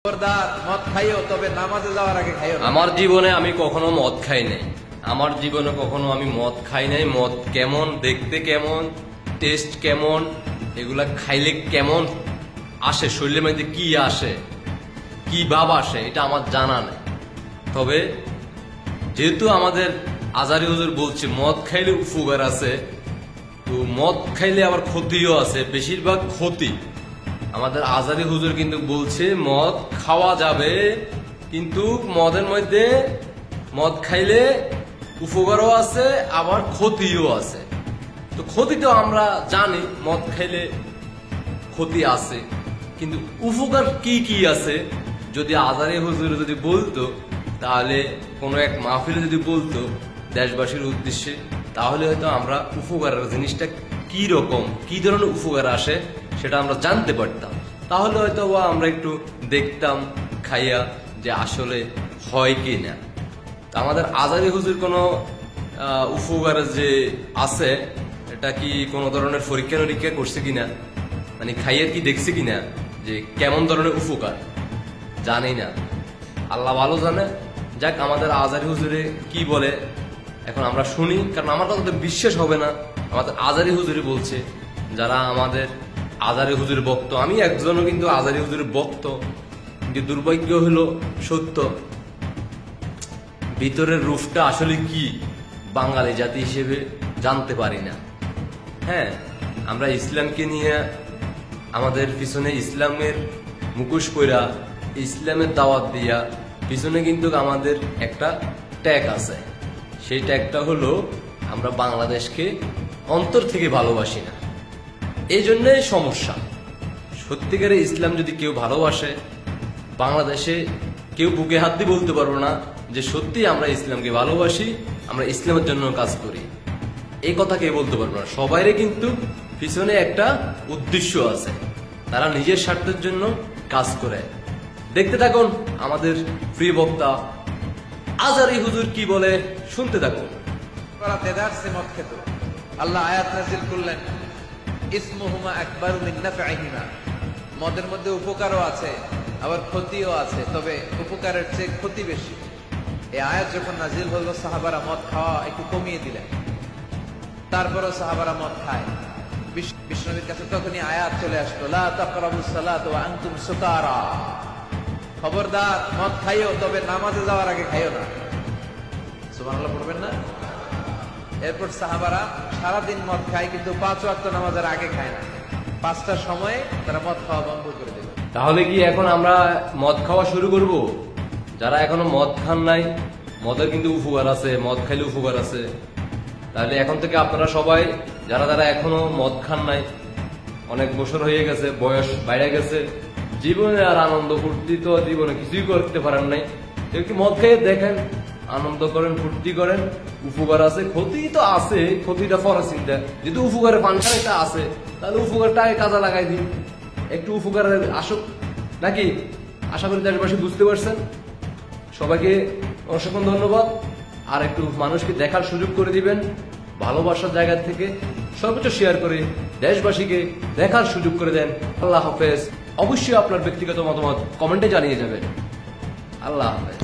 মদ খাইও, তবে নামাজে যাওয়ার আগে খাইও না। আমার জীবনে আমি কখনো মদ খাই নাই। আমার জীবনে কখনো আমি মদ খাই নাই। মদ কেমন দেখতে, কেমন টেস্ট, কেমন এগুলা খাইলে কেমন আসে, শরীরের মধ্যে কি আসে, কি ভাব আসে, এটা আমার জানা নেই। তবে যেহেতু আমাদের আজারি হুজুর বলছে মদ খাইলে উপকার আছে, তো মদ খাইলে আবার ক্ষতিও আছে, বেশিরভাগ ক্ষতি। আমাদের আজারি হুজুর কিন্তু বলছে মদ খাওয়া যাবে, কিন্তু মদের মধ্যে মদ খাইলে উপকারও আছে আবার ক্ষতিও আছে। তো ক্ষতি তো আমরা জানি, মদ খাইলে ক্ষতি আছে, কিন্তু উপকার কি কি আছে যদি আজারি হুজুর যদি বলতো, তাহলে কোনো এক মাহফিলে যদি বলতো দেশবাসীর উদ্দেশ্যে, তাহলে হয়তো আমরা উপকারের জিনিসটা কি রকম, কি ধরনের উপকার আসে সেটা আমরা জানতে পারতাম। তাহলে হয়তো আমরা একটু দেখতাম খাইয়া যে আসলে হয় কি না। আমাদের আজারি হুজুর কোনো উপকার যে আছে, এটা কি কোনো ধরনের পরীক্ষা নিরীক্ষা করছে কিনা, মানে খাইয়া কি দেখছে কিনা যে কেমন ধরনের উপকার, জানি না, আল্লাহ ভালো জানে। যাক, আমাদের আজারি হুজুরে কি বলে এখন আমরা শুনি, কারণ আমার তো বিশ্বাস হবে না। আমাদের আজারি হুজুরে বলছে, যারা আমাদের আজারি হুজুরের ভক্ত, আমি একজনও কিন্তু আজারি হুজুরের ভক্ত, কিন্তু দুর্ভাগ্য হলো সত্য, ভিতরের রূপটা আসলে কি বাঙালি জাতি হিসেবে জানতে পারি না। হ্যাঁ, আমরা ইসলামকে নিয়ে আমাদের পিছনে ইসলামের মুখোশ কইরা ইসলামের দাওয়াত দিয়া পিছনে কিন্তু আমাদের একটা ট্যাগ আছে। সেই ট্যাগটা হলো আমরা বাংলাদেশকে অন্তর থেকে ভালোবাসি না। এই জন্যই সমস্যা। সত্যিকারে ইসলাম যদি কেউ ভালোবাসে, বাংলাদেশে কেউ বুকে হাত দিয়ে বলতে পারবো না যে সত্যি আমরা ইসলামকে ভালোবাসি, আমরা ইসলামের জন্য কাজ করি, এই কথা কেউ বলতে পারবো না। সবাইরে কিন্তু পিছনে একটা উদ্দেশ্য আছে, তারা নিজের স্বার্থের জন্য কাজ করে। দেখতে থাকুন আমাদের প্রিয় বক্তা আজারি হুজুর কি বলে, শুনতে থাকুন। মদ খেত, আল্লাহ আয়াত নাযিল করলেন, ইসমুহুমা আকবারু মিন নাফইহিমা, মদের মধ্যে উপকারও আছে আবার ক্ষতিও আছে, তবে উপকারের চেয়ে ক্ষতি বেশি। এই আয়াত যখন নাযিল হলো, সাহাবারা মদ খাওয়া একটু কমিয়ে দিলেন, তারপরও সাহাবারা মদ খায়। বিশ্বনবীর কাছে তখনই আয়াত চলে আসলো, লা তাকরাবুস সালাত ওয়া আনতুম সুকারা, খবরদার মদ খাইও, তবে নামাজে যাওয়ার আগে খাইও না। সুবহানাল্লাহ পড়বেন না? এরপর সাহাবারা সারাদিন মদ খায়, কিন্তু 5 ওয়াক্ত নামাজের আগে খায় না। 5টার সময়ে তারা মদ খাওয়া বন্ধ করে দেবে। তাহলে কি এখন আমরা মদ খাওয়া শুরু করব? যারা এখনো মদ খান নাই, মদের কিন্তু উপকার আছে, মদ খাইলে উপকার আছে। তাহলে এখন থেকে আপনারা সবাই যারা যারা এখনো মদ খান নাই, অনেক বছর হয়ে গেছে, বয়স বাইরে গেছে, জীবনে আর আনন্দ ফুর্তি তো জীবনে কিছুই করতে পারেন নাই, একটু মদ খেয়ে দেখেন, আনন্দ করেন, ফুর্তি করেন। উপকার আছে, ক্ষতি তো আছে, ক্ষতিটা পরে চিন্তা। যদি উপকারের ফাংশনটা আছে, তাহলে উপকারটা কাজে লাগাই দিন, একটু উপকারের আসুক নাকি। আশা করি দেশবাসী বুঝতে পারছেন। সবাইকে অসংখ্য ধন্যবাদ। আর একটু মানুষকে দেখার সুযোগ করে দিবেন, ভালোবাসার জায়গা থেকে সর্বোচ্চ শেয়ার করে দেশবাসীকে দেখার সুযোগ করে দেন। আল্লাহ হাফেজ। অবশ্যই আপনার ব্যক্তিগত মতামত কমেন্টে জানিয়ে যাবেন। আল্লাহ হাফেজ।